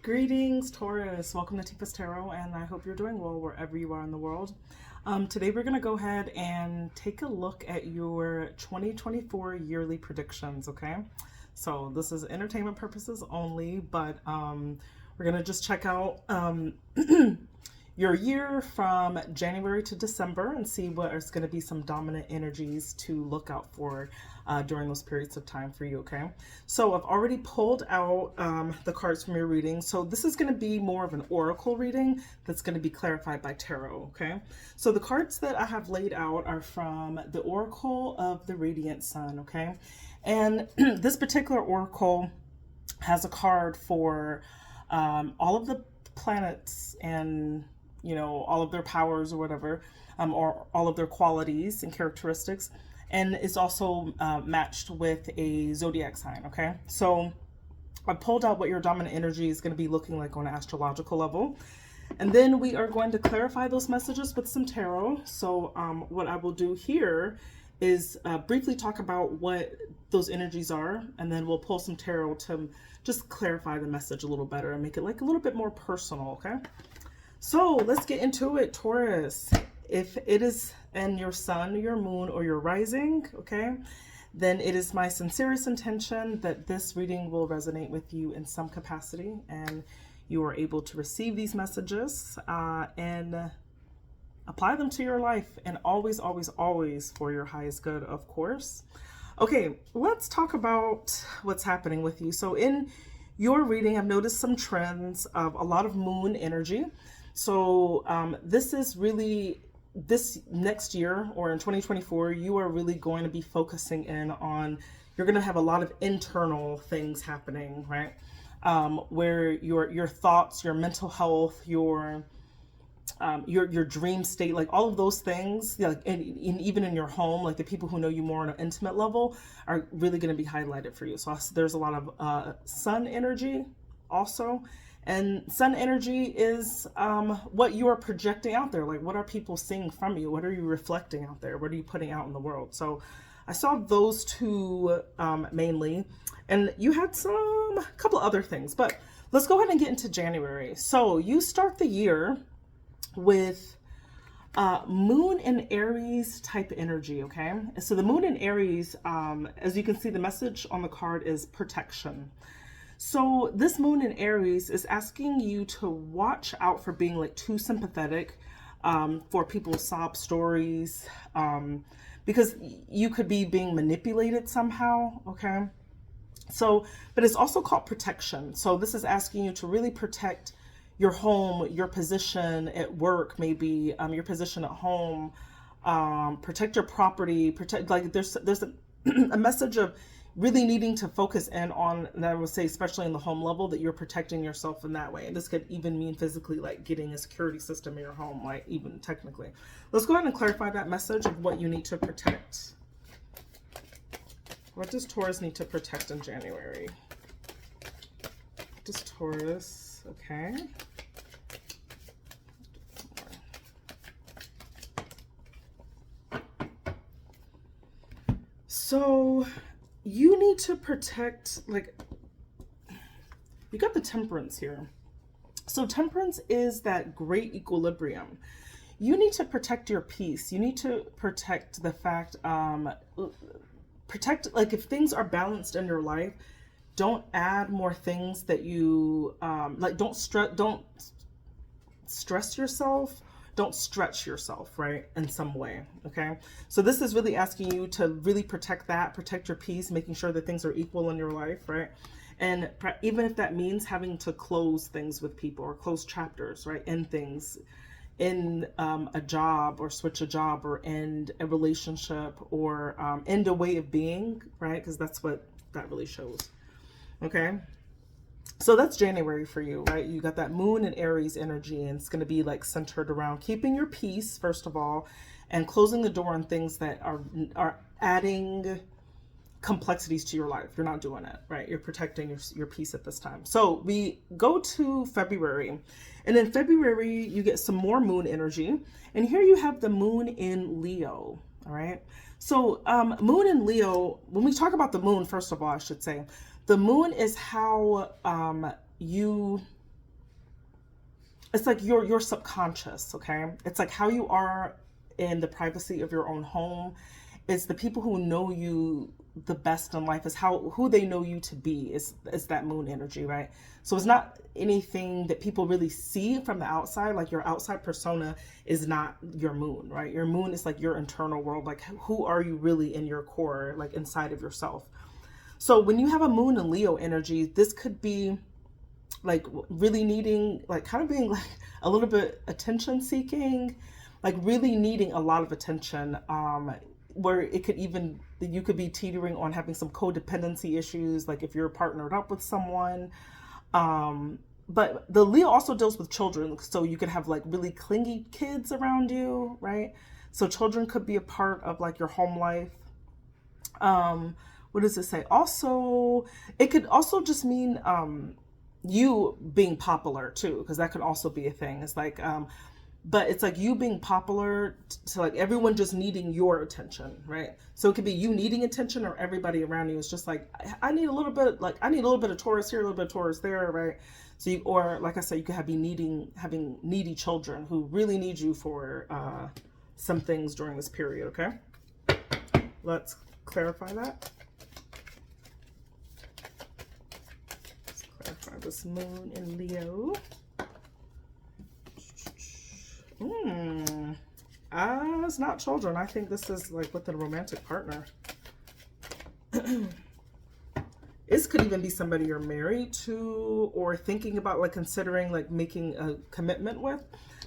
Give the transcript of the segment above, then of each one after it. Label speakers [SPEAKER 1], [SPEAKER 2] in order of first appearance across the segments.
[SPEAKER 1] Greetings, Taurus. Welcome to Tifa's Tarot, and I hope you're doing well wherever you are in the world. Today we're going to go ahead and take a look at your 2024 yearly predictions, okay? So this is entertainment purposes only, but we're going to just check out your year from January to December and see what is going to be some dominant energies to look out for during those periods of time for you, okay? So I've already pulled out the cards from your reading. So this is going to be more of an oracle reading that's going to be clarified by tarot, okay? So the cards that I have laid out are from the Oracle of the Radiant Sun, okay? And this particular oracle has a card for all of the planets and all of their powers or whatever, or all of their qualities and characteristics. And it's also matched with a zodiac sign, okay? So I pulled out what your dominant energy is going to be looking like on an astrological level. And then we are going to clarify those messages with some tarot. So what I will do here is briefly talk about what those energies are, and then we'll pull some tarot to just clarify the message a little better and make it like a little bit more personal, okay? So let's get into it, Taurus. If it is in your sun, your moon, or your rising, okay, then it is my sincerest intention that this reading will resonate with you in some capacity and you are able to receive these messages and apply them to your life, and always, always, always for your highest good, of course. Okay, let's talk about what's happening with you. So in your reading, I've noticed some trends of a lot of moon energy. So this is really, this next year or in 2024, you are really going to be focusing in on, you're going to have a lot of internal things happening, right? Where your thoughts, your mental health, your dream state, like all of those things, like, and even in your home, like the people who know you more on an intimate level are really going to be highlighted for you. So there's a lot of sun energy also. And sun energy is what you are projecting out there. Like, what are people seeing from you? What are you reflecting out there? What are you putting out in the world? So I saw those two mainly. And you had a couple other things. But let's go ahead and get into January. So you start the year with moon in Aries type energy, okay? So the moon in Aries, as you can see, the message on the card is protection. So this moon in Aries is asking you to watch out for being like too sympathetic for people's sob stories, because you could be being manipulated somehow, okay? So, but it's also called protection. So this is asking you to really protect your home, your position at work, maybe your position at home, protect your property, protect, like there's a message of really needing to focus in on, and I would say especially in the home level, that you're protecting yourself in that way. And this could even mean physically, like getting a security system in your home, like even technically. Let's go ahead and clarify that message of what you need to protect. What does Taurus need to protect in January? What does Taurus, okay. So you need to protect, like, you got the Temperance here. So Temperance is that great equilibrium. You need to protect your peace. You need to protect the fact, protect, like, if things are balanced in your life, don't add more things that you, like, don't stress yourself. Don't stretch yourself, right, in some way, okay? So this is really asking you to really protect that, protect your peace, making sure that things are equal in your life, right? And even if that means having to close things with people or close chapters, right, end things in a job, or switch a job, or end a relationship, or end a way of being, right? Because that's what that really shows, okay? So that's January for you, right? You got that moon and Aries energy, and it's going to be like centered around keeping your peace, first of all, and closing the door on things that are adding complexities to your life. You're not doing it, right? You're protecting your peace at this time. So we go to February, and in February, you get some more moon energy. And here you have the moon in Leo, all right? So moon in Leo, when we talk about the moon, first of all, I should say, the moon is how you it's like your subconscious, okay? It's like how you are in the privacy of your own home. It's the people who know you the best in life is who they know you to be is that moon energy, right? So it's not anything that people really see from the outside. Like your outside persona is not your moon, right? Your moon is like your internal world. Like who are you really in your core, like inside of yourself? So when you have a moon and Leo energy, this could be like really needing, like kind of being like a little bit attention seeking, like really needing a lot of attention, where it could even, you could be teetering on having some codependency issues, like if you're partnered up with someone. But the Leo also deals with children, so you could have like really clingy kids around you, right? So children could be a part of like your home life. What does it say? Also, it could also just mean you being popular too, because that could also be a thing. It's like, but it's like you being popular to like everyone just needing your attention, right? So it could be you needing attention, or everybody around you is just like, I need a little bit, like I need a little bit of Taurus here, a little bit of Taurus there, right? So you, or like I said, you could have having needy children who really need you for some things during this period. Okay, let's clarify that. Let's clarify this moon in Leo. It's not children. I think this is like with a romantic partner. This could even be somebody you're married to or thinking about, like considering like making a commitment with,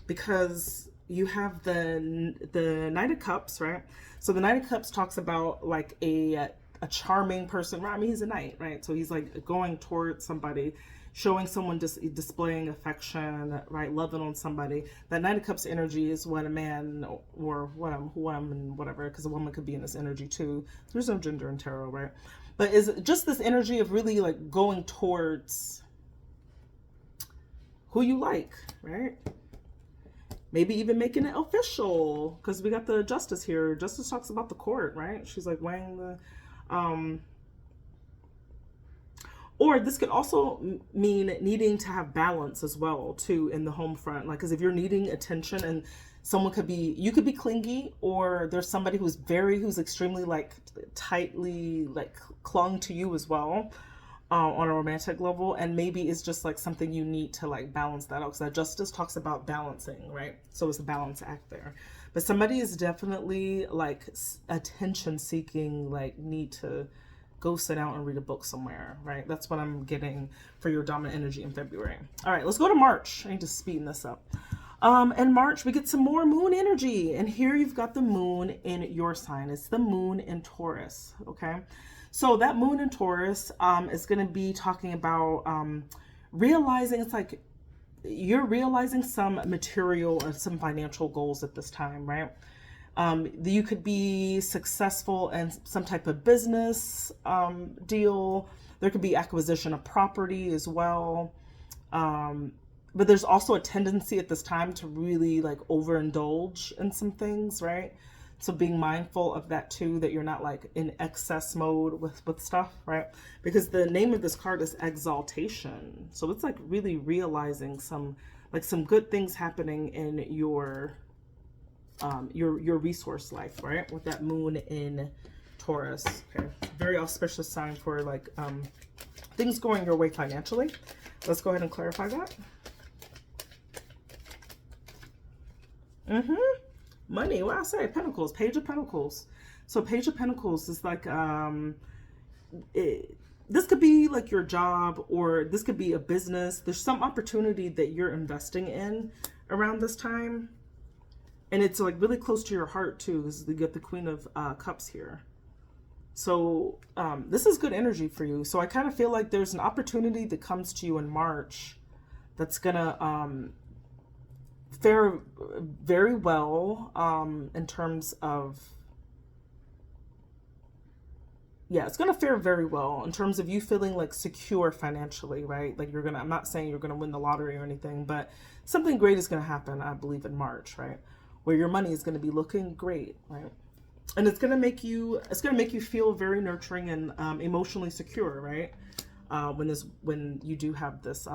[SPEAKER 1] because you have the Knight of Cups, right? So the Knight of Cups talks about like a charming person, right? I mean, he's a knight, right? So he's like going towards somebody, showing someone, displaying affection, right? Loving on somebody. That Knight of Cups energy is what a man, or what a woman, whatever, because a woman could be in this energy too. There's no gender in tarot, right? But is just this energy of really like going towards who you like, right? Maybe even making it official, because we got the Justice here. Justice talks about the court, right? She's like weighing the or this could also mean needing to have balance as well too in the home front. Like, because if you're needing attention and someone could be, you could be clingy, or there's somebody who's extremely like tightly like clung to you as well on a romantic level, and maybe it's just like something you need to like balance that out, because that Justice talks about balancing, right? So it's a balance act there. But somebody is definitely like attention seeking, like need to go sit down and read a book somewhere, right? That's what I'm getting for your dominant energy in February. All right, let's go to March. I need to speed this up. In March, we get some more moon energy. And here you've got the moon in your sign. It's the moon in Taurus, okay? So that moon in Taurus is going to be talking about realizing, it's like you're realizing some material or some financial goals at this time, right? You could be successful in some type of business deal. There could be acquisition of property as well. But there's also a tendency at this time to really like overindulge in some things, right? So being mindful of that too, that you're not like in excess mode with stuff, right? Because the name of this card is exaltation. So it's like really realizing some good things happening in your resource life, right? With that moon in Taurus. Okay, very auspicious sign for like things going your way financially. Let's go ahead and clarify that. Money, what I say, Pentacles, Page of Pentacles. So Page of Pentacles is like this could be like your job, or this could be a business. There's some opportunity that you're investing in around this time. And it's like really close to your heart too, because you get the Queen of Cups here. So this is good energy for you. So I kind of feel like there's an opportunity that comes to you in March that's gonna fare very well in terms of, yeah, it's gonna fare very well in terms of you feeling like secure financially, right? Like I'm not saying you're gonna win the lottery or anything, but something great is gonna happen, I believe, in March, right? Where your money is going to be looking great, right? And it's going to make you feel very nurturing and emotionally secure, right? When you do have this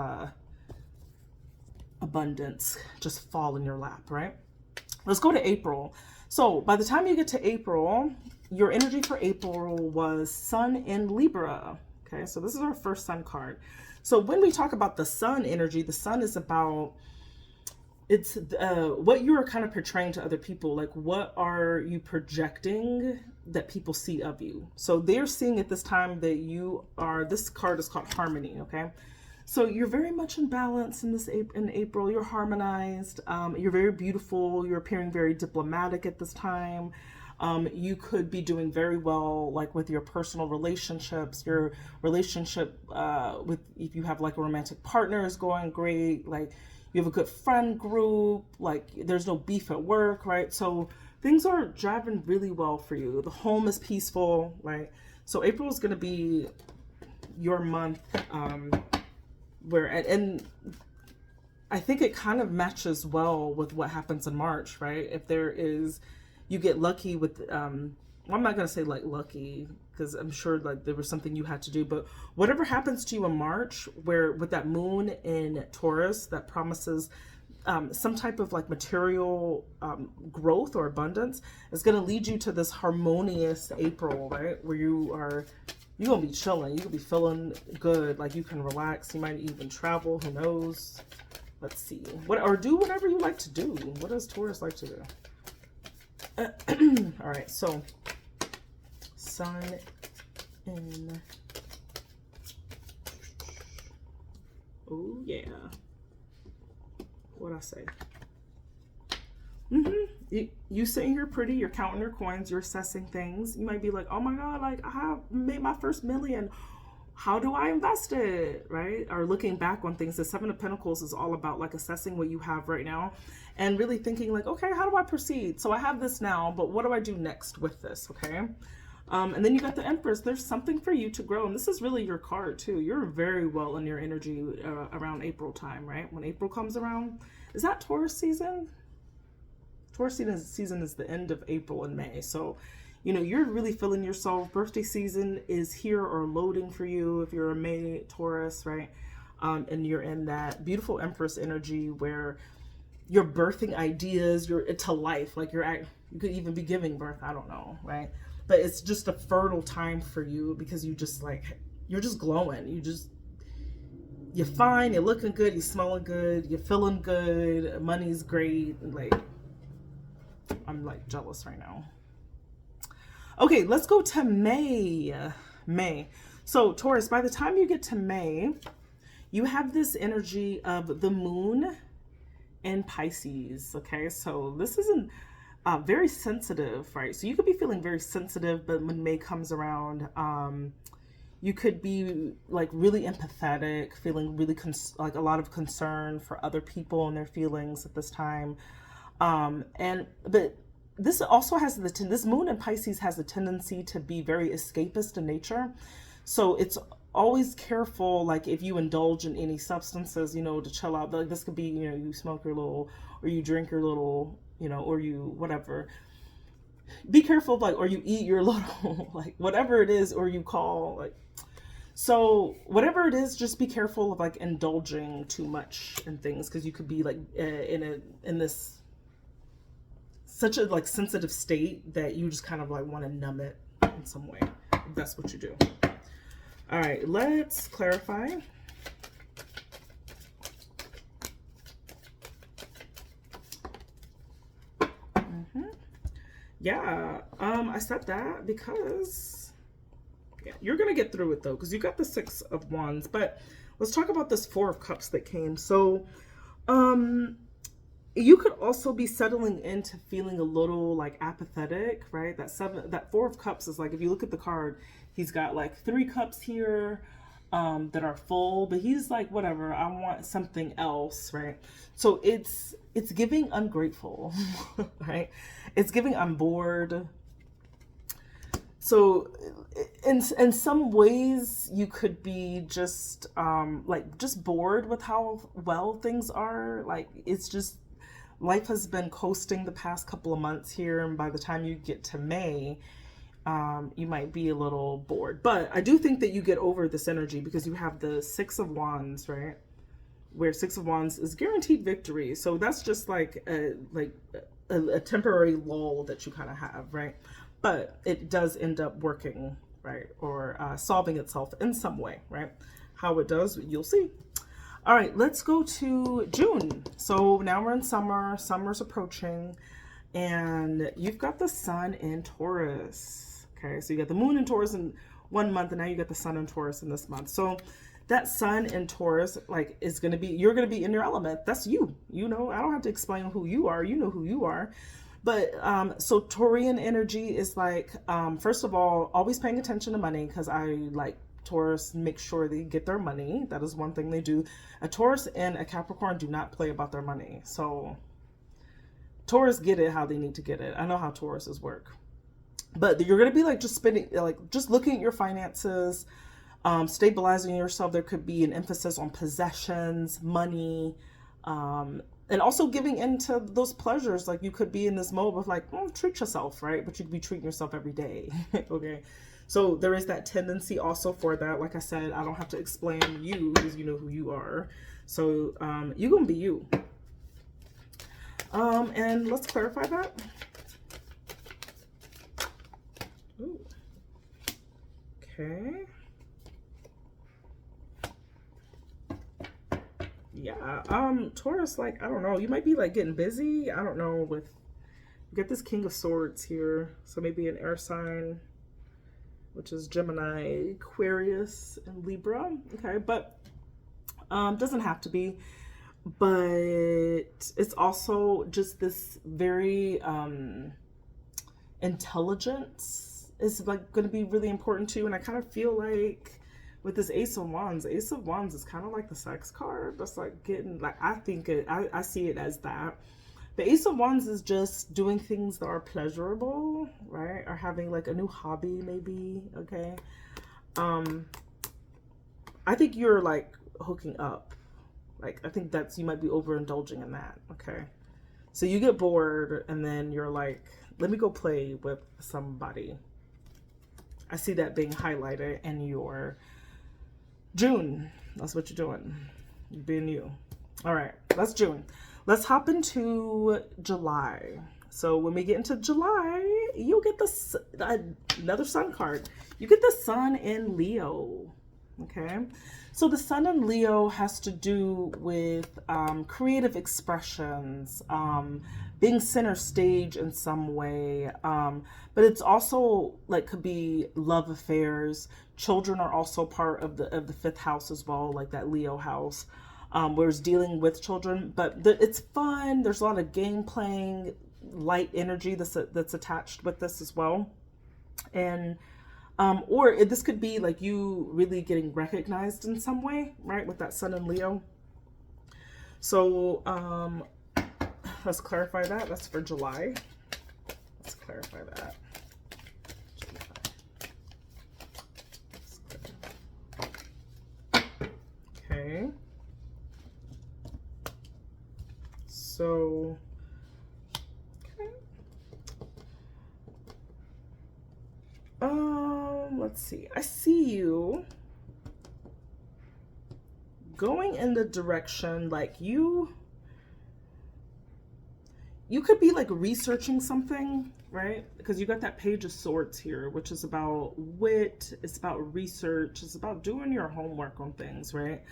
[SPEAKER 1] abundance just fall in your lap, right? Let's go to April. So by the time you get to April, your energy for April was Sun in Libra. Okay, so this is our first Sun card. So when we talk about the Sun energy, the Sun is about, it's what you are kind of portraying to other people. Like, what are you projecting that people see of you? So they're seeing at this time that you are, this card is called Harmony, okay? So you're very much in balance in April. You're harmonized. You're very beautiful. You're appearing very diplomatic at this time. You could be doing very well, like with your personal relationships. Your relationship with, if you have like a romantic partner, is going great. Like, you have a good friend group. Like, there's no beef at work, right? So things are driving really well for you. The home is peaceful, right? So April is going to be your month. And I think it kind of matches well with what happens in March, right? If there is, you get lucky with, well, I'm not going to say like lucky, because I'm sure like there was something you had to do, but whatever happens to you in March, where with that moon in Taurus, that promises some type of like material growth or abundance, is going to lead you to this harmonious April, right? Where you're gonna be chilling. You're gonna be feeling good. Like, you can relax. You might even travel. Who knows? Let's see. Or do whatever you like to do. What does Taurus like to do? All right. So, Sun in. Oh yeah. What'd I say? You sitting here pretty, you're counting your coins, you're assessing things. You might be like, oh my God, like, I have made my first million. How do I invest it, right? Or looking back on things. The Seven of Pentacles is all about like assessing what you have right now and really thinking like, okay, how do I proceed? So I have this now, but what do I do next with this, okay? And then you got the Empress. There's something for you to grow. And this is really your card too. You're very well in your energy around April time, right? When April comes around. Is that Taurus season? Taurus season is the end of April and May. So, you know, you're really feeling yourself. Birthday season is here or loading for you if you're a May Taurus, right? And you're in that beautiful Empress energy where you're birthing ideas, you're to life. Like, you could even be giving birth. I don't know, right? But it's just a fertile time for you because you're just glowing. You're fine. You're looking good. You're smelling good. You're feeling good. Money's great. Like, I'm like jealous right now. Okay, let's go to May. So Taurus, by the time you get to May, you have this energy of the moon in Pisces. Okay, so this isn't very sensitive, right? So you could be feeling very sensitive, but when May comes around, you could be like really empathetic, feeling really like a lot of concern for other people and their feelings at this time. But this also has this moon in Pisces has a tendency to be very escapist in nature. So it's always careful, like if you indulge in any substances, you know, to chill out. Like this could be, you know, you smoke your little, or you drink your little, you know, or you whatever. Be careful, like, or you eat your little, like whatever it is, or you call like. So whatever it is, just be careful of like indulging too much in things, because you could be like in this such a like sensitive state that you just kind of like want to numb it in some way. If that's what you do. All right, let's clarify. Yeah, I said that because you're gonna get through it though, because you got the Six of Wands. But let's talk about this Four of Cups that came. So, you could also be settling into feeling a little like apathetic, right? That Four of Cups is like, if you look at the card, he's got like 3 cups here that are full, but he's like, whatever, I want something else, right? So it's giving ungrateful, right? It's giving I'm bored. So in some ways you could be just just bored with how well things are. Like, it's just, life has been coasting the past couple of months here, and by the time you get to May, you might be a little bored. But I do think that you get over this energy because you have the Six of Wands, right? where Six of Wands is guaranteed victory. So that's just like a temporary lull that you kind of have, right? But it does end up working, right? Or solving itself in some way, right? How it does, you'll see. All right, let's go to June. So now we're in summer. Summer's approaching. And you've got the sun in Taurus. Okay, so you got the moon in Taurus in 1 month, and now you got the sun in Taurus in this month. So that sun in Taurus, like, is going to be, you're going to be in your element. That's you. You know, I don't have to explain who you are. You know who you are. But so Taurian energy is like, first of all, always paying attention to money, because I like Taurus make sure they get their money. That is one thing they do. A Taurus and a Capricorn do not play about their money. So Taurus get it how they need to get it. I know how Tauruses work. But you're going to be like just spending, like just looking at your finances, stabilizing yourself. There could be an emphasis on possessions, money, and also giving into those pleasures. Like you could be in this mode of like, treat yourself, right? But you could be treating yourself every day. Okay. So there is that tendency also for that. Like I said, I don't have to explain you because you know who you are. So you're going to be you. And let's clarify that. Ooh. Okay. Yeah. Taurus, like, I don't know, you might be like getting busy. I don't know, with, you get this King of Swords here. So maybe an air sign, which is Gemini, Aquarius, and Libra. Okay. But, doesn't have to be. But it's also just this very intelligence is like going to be really important too. And I kind of feel like with this Ace of Wands is kind of like the sex card. That's like getting, like, I think I see it as that. The Ace of Wands is just doing things that are pleasurable, right? Or having like a new hobby maybe. Okay. I think you're like hooking up. Like, I think that's, you might be overindulging in that. Okay. So you get bored and then you're like, let me go play with somebody. I see that being highlighted in your June. That's what you're doing. You're being you. All right. That's June. Let's hop into July. So when we get into July, you'll get another sun card. You get the sun in Leo. Okay. So the sun in Leo has to do with creative expressions, being center stage in some way. But it's also like could be love affairs. Children are also part of the fifth house as well, like that Leo house, where it's dealing with children. But it's fun. There's a lot of game playing, light energy that's attached with this as well. And or this could be like you really getting recognized in some way, right? With that sun in Leo. So let's clarify that. That's for July. Let's clarify that. Okay. So, okay. Let's see. I see you going in the direction like you could be like researching something, right? Because you got that Page of Swords here, which is about wit, it's about research, it's about doing your homework on things, right?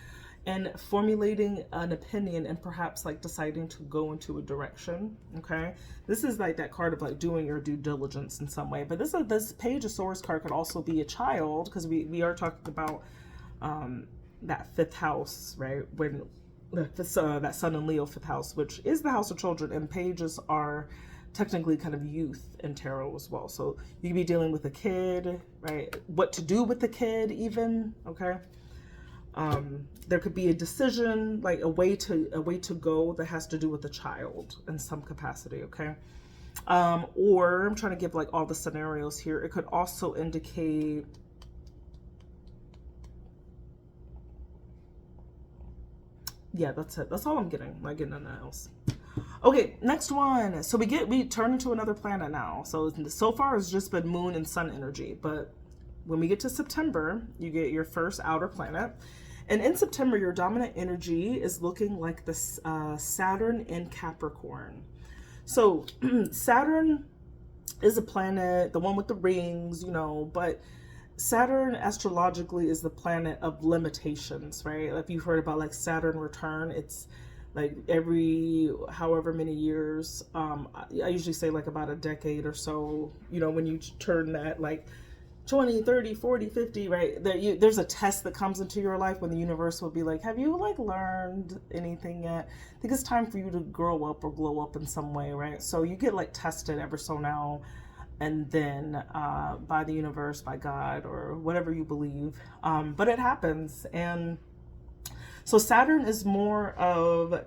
[SPEAKER 1] And formulating an opinion and perhaps like deciding to go into a direction, okay? This is like that card of like doing your due diligence in some way. But this Page of Swords card could also be a child, because we are talking about that fifth house, right? When that sun in Leo fifth house, which is the house of children, and pages are technically kind of youth in tarot as well. So you could be dealing with a kid, right? What to do with the kid even, okay? There could be a decision, like a way to go that has to do with the child in some capacity, okay? Or I'm trying to give like all the scenarios here. It could also indicate yeah, that's it. That's all I'm getting. I'm not getting anything else. Okay, next one. So we turn into another planet now. So far it's just been moon and sun energy, but when we get to September, you get your first outer planet, And in September, your dominant energy is looking like this Saturn in Capricorn. So Saturn is a planet, the one with the rings, you know, but Saturn astrologically is the planet of limitations, right? If you've heard about like Saturn return, it's like every however many years. I usually say like about a decade or so, you know, when you turn that like 20, 30, 40, 50, right? There's a test that comes into your life when the universe will be like, have you like learned anything yet? I think it's time for you to grow up or glow up in some way, right? So you get like tested ever so now and then by the universe, by God, or whatever you believe. But it happens. And so Saturn is more of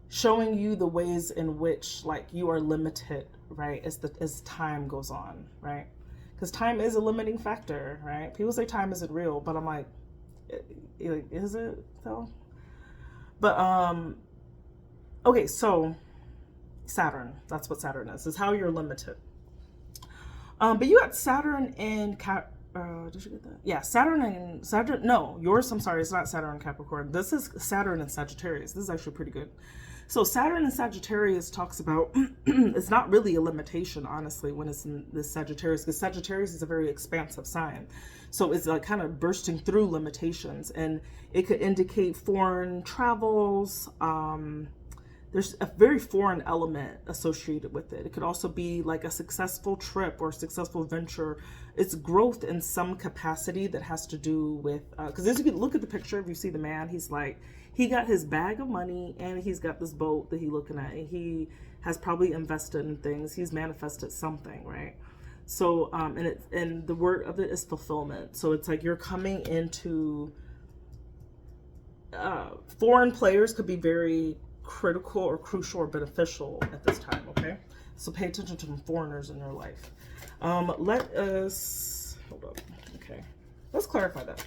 [SPEAKER 1] showing you the ways in which like you are limited, right? As time goes on, right? Because time is a limiting factor, right? People say time isn't real, but I'm like, is it though? But okay, so Saturn, that's what Saturn is how you're limited. But you got Saturn in did you get that? Yeah, Saturn, no, yours, I'm sorry, it's not Saturn and Capricorn. This is Saturn and Sagittarius. This is actually pretty good. So Saturn and Sagittarius talks about, it's not really a limitation, honestly, when it's in this Sagittarius, because Sagittarius is a very expansive sign. So it's like kind of bursting through limitations, and it could indicate foreign travels. There's a very foreign element associated with it. It could also be like a successful trip or successful venture. It's growth in some capacity that has to do with, because as you can look at the picture, if you see the man, he's like, he got his bag of money and he's got this boat that he's looking at. And he has probably invested in things. He's manifested something, right? So, and the word of it is fulfillment. So it's like you're coming into, foreign players could be very critical or crucial or beneficial at this time, okay? So pay attention to foreigners in your life. Let us, hold up, okay. Let's clarify that.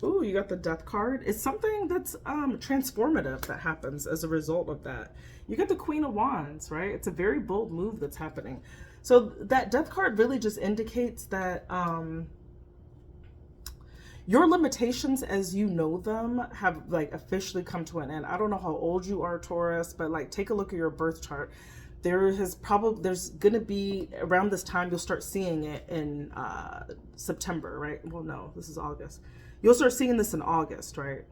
[SPEAKER 1] Ooh, you got the Death card. It's something that's transformative that happens as a result of that. You got the Queen of Wands, right? It's a very bold move that's happening. So that Death card really just indicates that your limitations as you know them have like officially come to an end. I don't know how old you are, Taurus, but like take a look at your birth chart. There's going to be around this time, you'll start seeing it in September, right? Well, no, this is August. You'll start seeing this in August, right?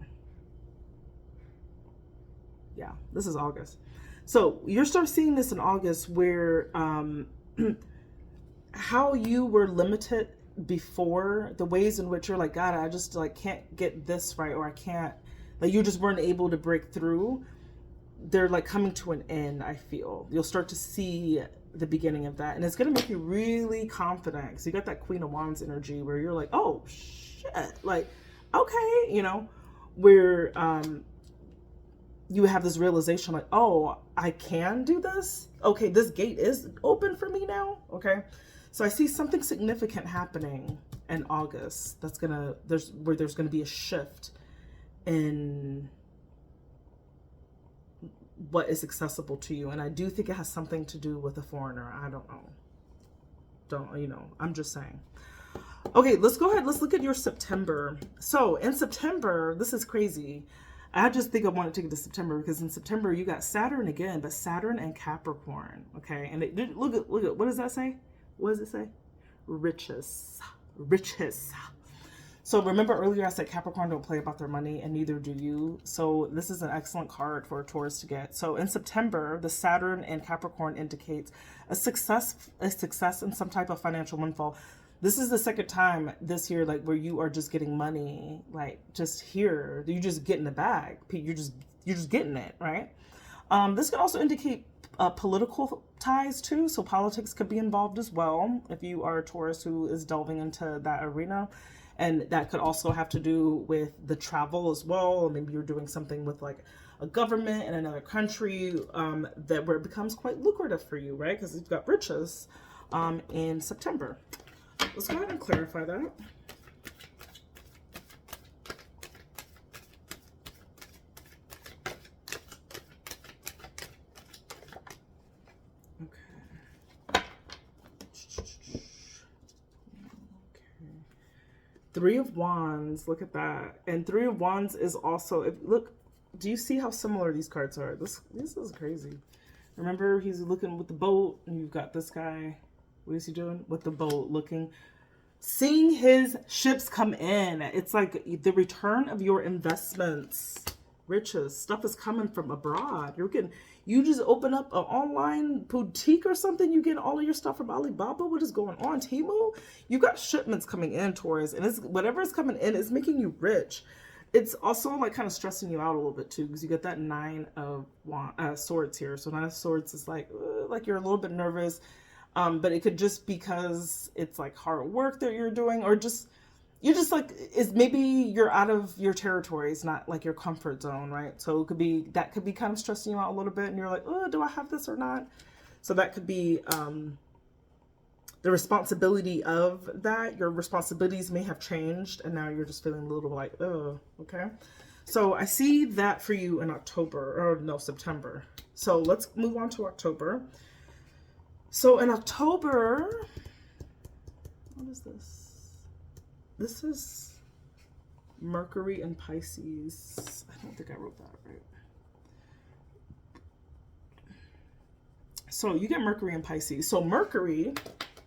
[SPEAKER 1] Yeah, this is August. So you'll start seeing this in August where how you were limited before, the ways in which you're like, God, I just like can't get this right, or I can't, like you just weren't able to break through. They're like coming to an end, I feel. You'll start to see the beginning of that. And it's going to make you really confident. So you got that Queen of Wands energy where you're like, oh, shit. Like, okay, you know, where you have this realization like, oh, I can do this. Okay, this gate is open for me now. Okay. So I see something significant happening in August. That's there's going to be a shift in what is accessible to you. And I do think it has something to do with a foreigner. I don't know. I'm just saying. Okay, let's go ahead. Let's look at your September. So in September, this is crazy. I just think I want to take it to September because in September you got Saturn again, but Saturn and Capricorn. Okay, and look at what does that say? What does it say? Riches. So remember earlier I said Capricorn don't play about their money, and neither do you. So this is an excellent card for a Taurus to get. So in September, the Saturn and Capricorn indicates a success in some type of financial windfall. This is the second time this year, like where you are just getting money, like just here, you just get in the bag. You're just getting it, right? This could also indicate political ties too. So politics could be involved as well if you are a Taurus who is delving into that arena. And that could also have to do with the travel as well. Or maybe you're doing something with like a government in another country where it becomes quite lucrative for you, right? Because you've got riches in September. Let's go ahead and clarify that. Three of Wands, look at that. And Three of Wands is also, look, do you see how similar these cards are? This is crazy. Remember, he's looking with the boat, and you've got this guy. What is he doing? With the boat, looking. Seeing his ships come in. It's like the return of your investments. Riches. Stuff is coming from abroad. You just open up an online boutique or something. You get all of your stuff from Alibaba. What is going on? Temu? You got shipments coming in, Taurus. And whatever is coming in is making you rich. It's also like kind of stressing you out a little bit too, because you get that Nine of Swords here. So Nine of Swords is like you're a little bit nervous, but it could just because it's like hard work that you're doing, or you just like is maybe you're out of your territory. It's not like your comfort zone, right? So it could be kind of stressing you out a little bit, and you're like, oh, do I have this or not? So that could be the responsibility of that. Your responsibilities may have changed, and now you're just feeling a little like, oh, okay. So I see that for you in September. So let's move on to October. So in October, what is this? This is Mercury and Pisces. I don't think I wrote that right. So you get Mercury and Pisces. So Mercury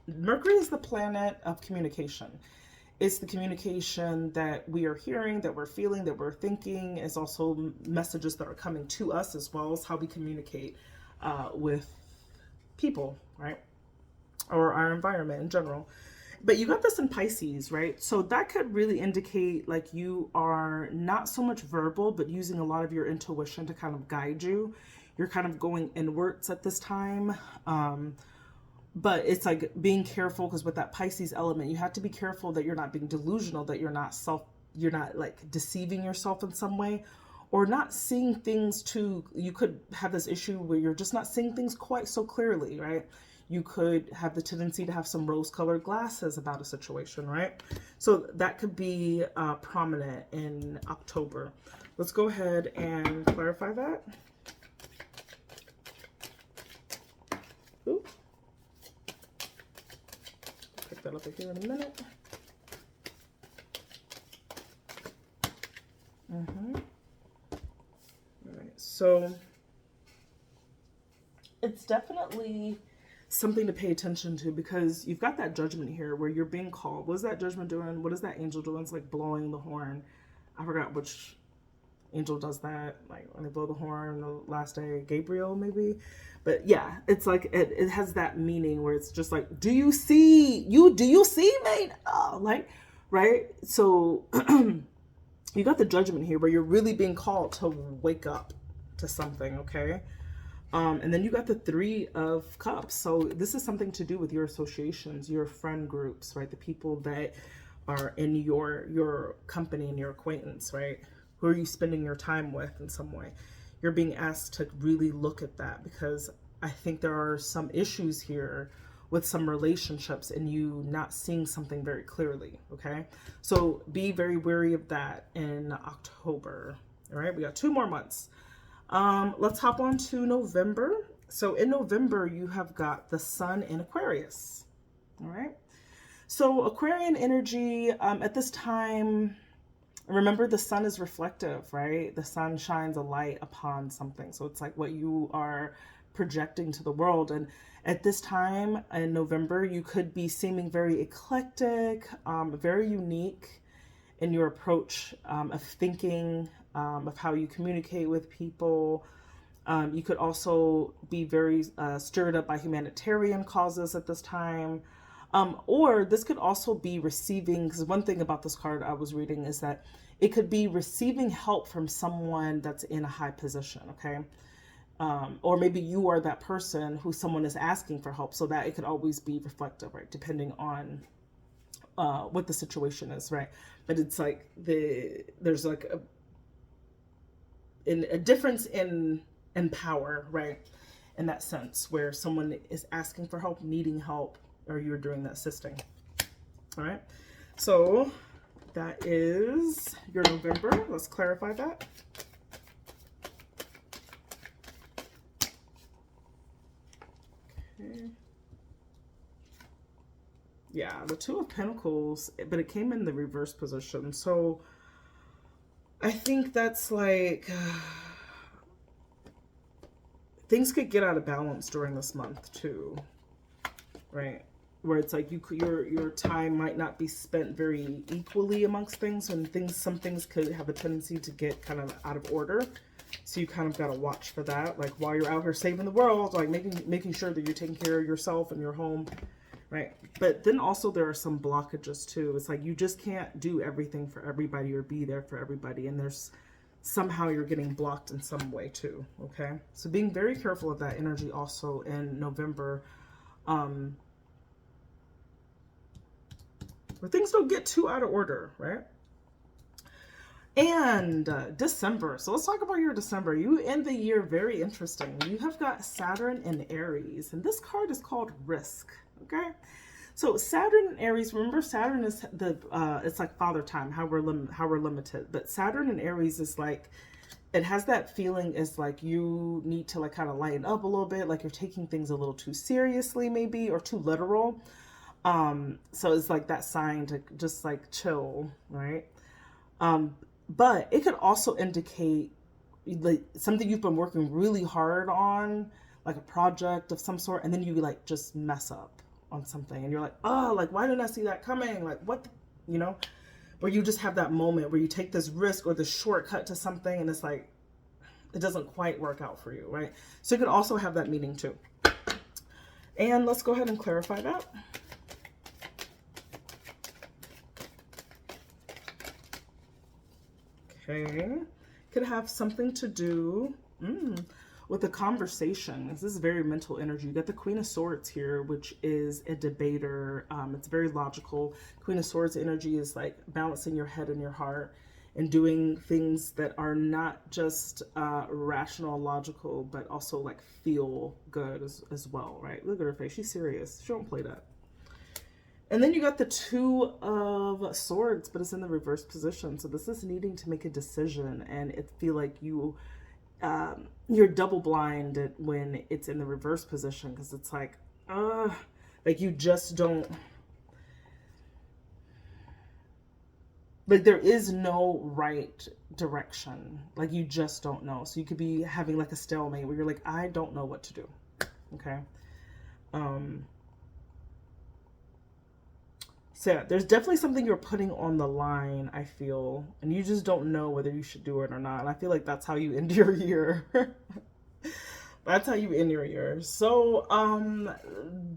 [SPEAKER 1] is the planet of communication. It's the communication that we are hearing, that we're feeling, that we're thinking. It's also messages that are coming to us, as well as how we communicate with people, right? Or our environment in general. But you got this in Pisces, right? So that could really indicate like you are not so much verbal, but using a lot of your intuition to kind of guide you. You're kind of going inwards at this time. But it's like being careful, because with that Pisces element, you have to be careful that you're not being delusional, that you're not like deceiving yourself in some way, or not seeing things you could have this issue where you're just not seeing things quite so clearly, right? You could have the tendency to have some rose-colored glasses about a situation, right? So that could be prominent in October. Let's go ahead and clarify that. Ooh. Pick that up here in a minute. All right, so it's definitely something to pay attention to, because you've got that Judgment here where you're being called. What is that Judgment doing? What is that angel doing? It's like blowing the horn. I forgot which angel does that, like when they blow the horn the last day, Gabriel maybe. But yeah, it's like it has that meaning where it's just like, do you see mate? Oh, like, right? So you got the Judgment here where you're really being called to wake up to something, okay? And then you got the Three of Cups. So this is something to do with your associations, your friend groups, right? The people that are in your company and your acquaintance, right? Who are you spending your time with in some way? You're being asked to really look at that, because I think there are some issues here with some relationships and you not seeing something very clearly, okay? So be very wary of that in October, all right? We got 2 more months. Let's hop on to November. So in November, you have got the Sun in Aquarius, all right? So Aquarian energy at this time, remember the sun is reflective, right? The sun shines a light upon something. So it's like what you are projecting to the world. And at this time in November, you could be seeming very eclectic, very unique in your approach of thinking, of how you communicate with people. You could also be very stirred up by humanitarian causes at this time. Or this could also be receiving, because one thing about this card I was reading is that it could be receiving help from someone that's in a high position, okay? Or maybe you are that person who someone is asking for help, so that it could always be reflective, right? Depending on what the situation is, right? But it's like there's like a difference in power, right? In that sense, where someone is asking for help, needing help, or you're doing the assisting. All right, so that is your November. Let's clarify that. Okay. Yeah, the Two of Pentacles, but it came in the reverse position. So I think that's like things could get out of balance during this month too, right? Where it's like your time might not be spent very equally amongst things, and some things could have a tendency to get kind of out of order. So you kind of got to watch for that, like while you're out here saving the world, like making sure that you're taking care of yourself and your home, right? But then also there are some blockages too. It's like you just can't do everything for everybody or be there for everybody, and there's somehow you're getting blocked in some way too. Okay, so being very careful of that energy also in November, where things don't get too out of order, right? And December. So let's talk about your December. You end the year very interesting. You have got Saturn in Aries, and this card is called Risk. Okay, so Saturn in Aries. Remember, Saturn is the it's like father time, how we're limited. But Saturn in Aries is like, it has that feeling is like you need to like kind of lighten up a little bit, like you're taking things a little too seriously maybe, or too literal. So it's like that sign to just like chill, right? But it could also indicate like something you've been working really hard on, like a project of some sort, and then you like just mess up on something and you're like, oh, like why didn't I see that coming? Like what, you know, where you just have that moment where you take this risk or this shortcut to something and it's like, it doesn't quite work out for you, right? So you could also have that meaning too. And let's go ahead and clarify that. Okay, could have something to do with a conversation. This is very mental energy. You got the Queen of Swords here, which is a debater. It's very logical. Queen of Swords energy is like balancing your head and your heart and doing things that are not just rational, logical, but also like feel good as well, right? Look at her face. She's serious. She don't play that. And then you got the Two of Swords, but it's in the reverse position. So this is needing to make a decision, and it feel like you're double blinded when it's in the reverse position, because it's like you just don't, like there is no right direction. Like you just don't know. So you could be having like a stalemate where you're like, I don't know what to do. Okay. So yeah, there's definitely something you're putting on the line, I feel, and you just don't know whether you should do it or not. And I feel like that's how you end your year. That's how you end your year. So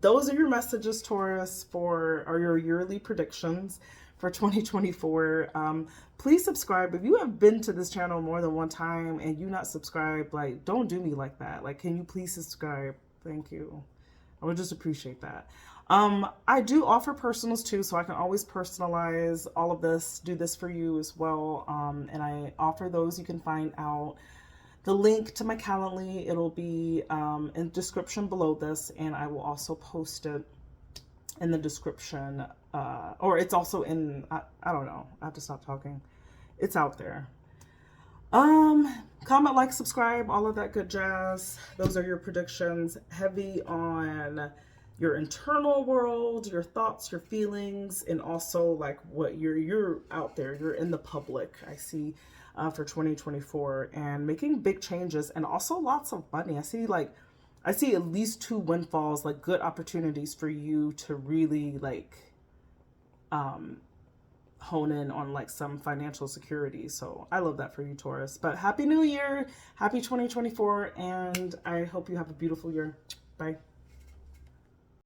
[SPEAKER 1] those are your messages, Taurus, are your yearly predictions for 2024. Please subscribe. If you have been to this channel more than one time and you not subscribed, like, don't do me like that. Like, can you please subscribe? Thank you. I would just appreciate that. I do offer personals too, so I can always personalize all of this, do this for you as well. And I offer those. You can find out the link to my Calendly. It'll be in the description below this, and I will also post it in the description. Or it's also in, I don't know. I have to stop talking. It's out there. Comment, like, subscribe, all of that good jazz. Those are your predictions, heavy on your internal world, your thoughts, your feelings, and also like what you're out there, you're in the public, I see, for 2024, and making big changes, and also lots of money. I see at least 2 windfalls, like good opportunities for you to really like hone in on like some financial security. So I love that for you, Taurus. But happy new year, happy 2024, and I hope you have a beautiful year. Bye.